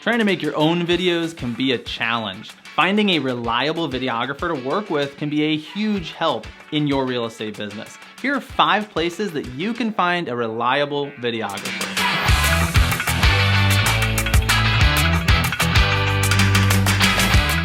Trying to make your own videos can be a challenge. Finding a reliable videographer to work with can be a huge help in your real estate business. Here are 5 places that you can find a reliable videographer.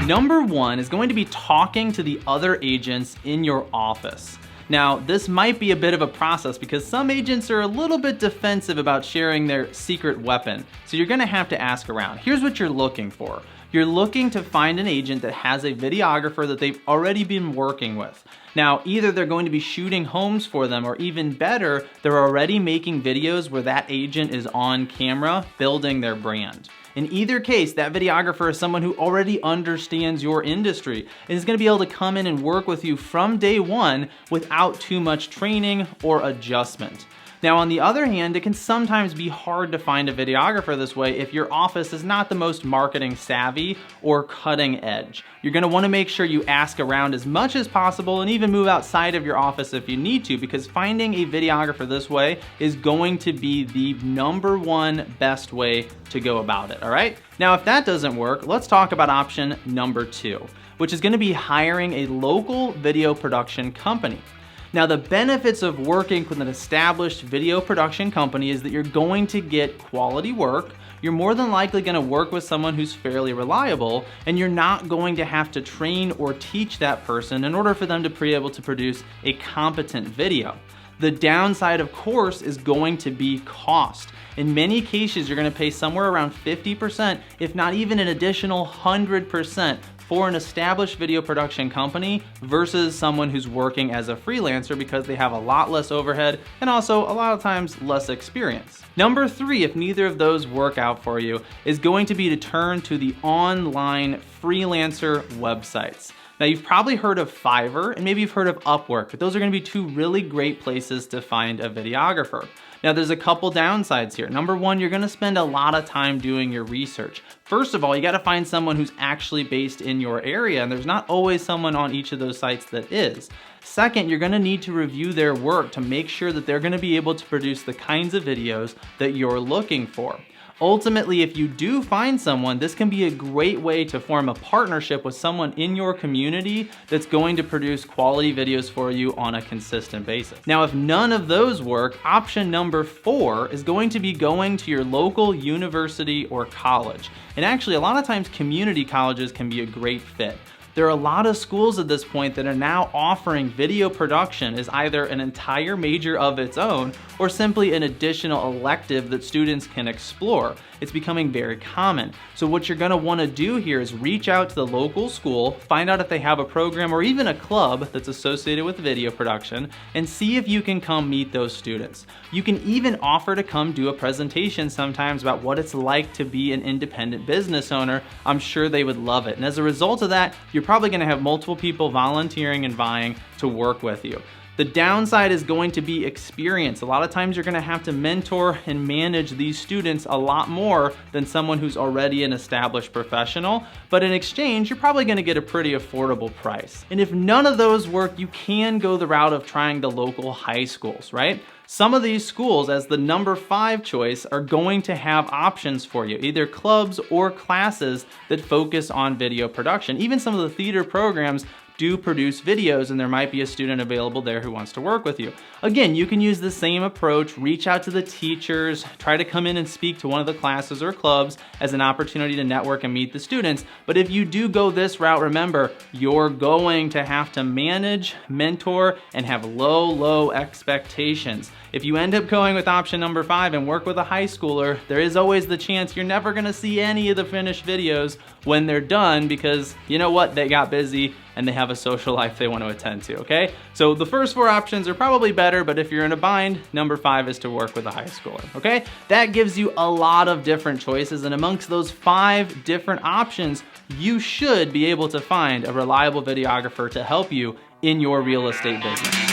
Number 1 is going to be talking to the other agents in your office. Now, this might be a bit of a process because some agents are a little bit defensive about sharing their secret weapon, so you're gonna have to ask around. Here's what you're looking for. You're looking to find an agent that has a videographer that they've already been working with. Now, either they're going to be shooting homes for them, or even better, they're already making videos where that agent is on camera building their brand. In either case, that videographer is someone who already understands your industry and is gonna be able to come in and work with you from day one without too much training or adjustment. Now, on the other hand, it can sometimes be hard to find a videographer this way if your office is not the most marketing savvy or cutting edge. You're gonna wanna make sure you ask around as much as possible and even move outside of your office if you need to, because finding a videographer this way is going to be the number 1 best way to go about it, all right? Now, if that doesn't work, let's talk about option number 2, which is gonna be hiring a local video production company. Now, the benefits of working with an established video production company is that you're going to get quality work, you're more than likely gonna work with someone who's fairly reliable, and you're not going to have to train or teach that person in order for them to be able to produce a competent video. The downside, of course, is going to be cost. In many cases, you're gonna pay somewhere around 50%, if not even an additional 100%, for an established video production company versus someone who's working as a freelancer, because they have a lot less overhead and also a lot of times less experience. Number 3, if neither of those work out for you, is going to be to turn to the online freelancer websites. Now, you've probably heard of Fiverr and maybe you've heard of Upwork, but those are gonna be 2 really great places to find a videographer. Now, there's a couple downsides here. Number 1, you're gonna spend a lot of time doing your research. First of all, you gotta find someone who's actually based in your area, and there's not always someone on each of those sites that is. Second, you're gonna need to review their work to make sure that they're gonna be able to produce the kinds of videos that you're looking for. Ultimately, if you do find someone, this can be a great way to form a partnership with someone in your community that's going to produce quality videos for you on a consistent basis. Now, if none of those work, option number 4 is going to be going to your local university or college. And actually, a lot of times community colleges can be a great fit. There are a lot of schools at this point that are now offering video production as either an entire major of its own or simply an additional elective that students can explore. It's becoming very common. So what you're gonna wanna do here is reach out to the local school, find out if they have a program or even a club that's associated with video production, and see if you can come meet those students. You can even offer to come do a presentation sometimes about what it's like to be an independent business owner. I'm sure they would love it. And as a result of that, you're probably gonna have multiple people volunteering and vying to work with you. The downside is going to be experience. A lot of times you're gonna have to mentor and manage these students a lot more than someone who's already an established professional, but in exchange, you're probably gonna get a pretty affordable price. And if none of those work, you can go the route of trying the local high schools, right? Some of these schools, as the number 5 choice, are going to have options for you, either clubs or classes that focus on video production. Even some of the theater programs do produce videos, and there might be a student available there who wants to work with you. Again, you can use the same approach, reach out to the teachers, try to come in and speak to one of the classes or clubs as an opportunity to network and meet the students. But if you do go this route, remember, you're going to have to manage, mentor, and have low expectations. If you end up going with option number 5 and work with a high schooler, there is always the chance you're never gonna see any of the finished videos when they're done, because you know what, they got busy and they have a social life they want to attend to, okay? So the first 4 options are probably better, but if you're in a bind, number 5 is to work with a high schooler, okay? That gives you a lot of different choices, and amongst those 5 different options, you should be able to find a reliable videographer to help you in your real estate business.